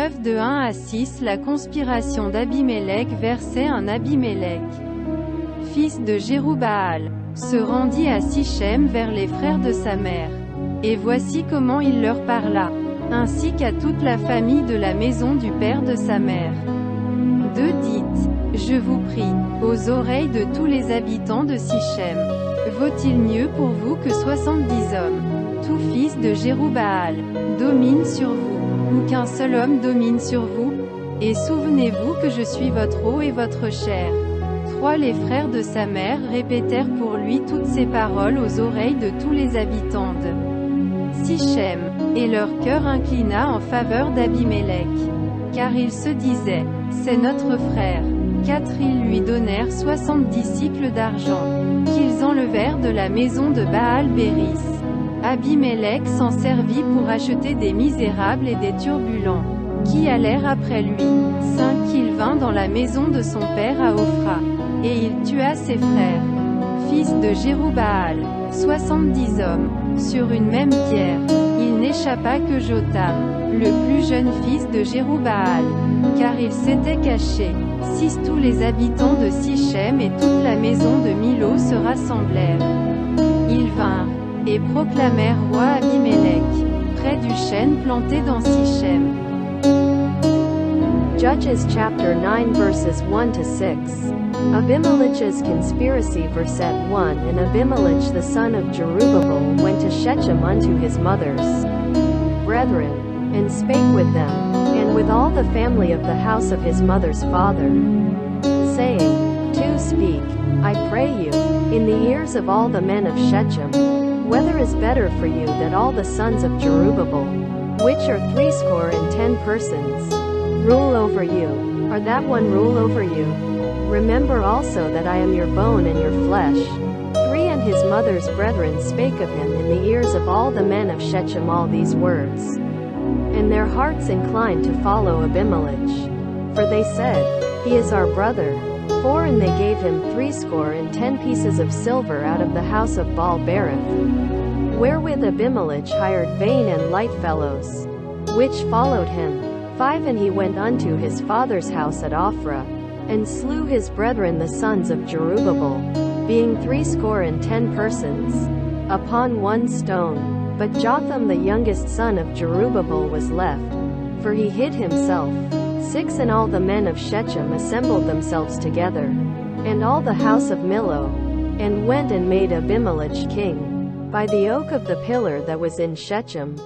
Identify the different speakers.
Speaker 1: Preuve de 1 à 6. La conspiration d'Abimélec. Verset 1. Abimélec, fils de Jérubaal, se rendit à Sichem vers les frères de sa mère. Et voici comment il leur parla, ainsi qu'à toute la famille de la maison du père de sa mère. 2. Dites, je vous prie, aux oreilles de tous les habitants de Sichem, vaut-il mieux pour vous que 70 hommes, tout fils de Jérubaal, domine sur vous, ou qu'un seul homme domine sur vous? Et souvenez-vous que je suis votre eau et votre chair. 3. Les frères de sa mère répétèrent pour lui toutes ces paroles aux oreilles de tous les habitants de Sichem, et leur cœur inclina en faveur d'Abimélec, car ils se disaient, c'est notre frère. 4. Ils lui donnèrent 70 cycles d'argent, qu'ils enlevèrent de la maison de Baal-Béris. Abimélec s'en servit pour acheter des misérables et des turbulents, qui allèrent après lui. 5. Il vint dans la maison de son père à Ophra, et il tua ses frères, fils de Jérubaal, 70 hommes, sur une même pierre. Il n'échappa que Jotam, le plus jeune fils de Jérubaal, car il s'était caché. 6. Tous les habitants de Sichem et toute la maison de Milo se rassemblèrent. Ils vinrent, et proclamèrent roi Abimélec, près du chêne planté dans Sichem.
Speaker 2: Judges chapter 9 verses 1 to 6. Abimelech's conspiracy. Verset 1. And Abimelech the son of Jerubbaal went to Shechem unto his mother's brethren, and spake with them, and with all the family of the house of his mother's father, saying, 2. Speak, I pray you, in the ears of all the men of Shechem, whether is better for you that all the sons of Jerubbaal, which are 70 persons, rule over you, or that one rule over you? Remember also that I am your bone and your flesh. 3. And his mother's brethren spake of him in the ears of all the men of Shechem all these words. And their hearts inclined to follow Abimelech. For they said, he is our brother. 4. And they gave him 70 pieces of silver out of the house of Baal-Berith, wherewith Abimelech hired vain and light fellows, which followed him. 5. And he went unto his father's house at Ophrah, and slew his brethren the sons of Jerubbaal, being 70 persons, upon one stone. But Jotham the youngest son of Jerubbaal was left, for he hid himself. 6. And all the men of Shechem assembled themselves together, and all the house of Millo, and went and made Abimelech king, by the oak of the pillar that was in Shechem.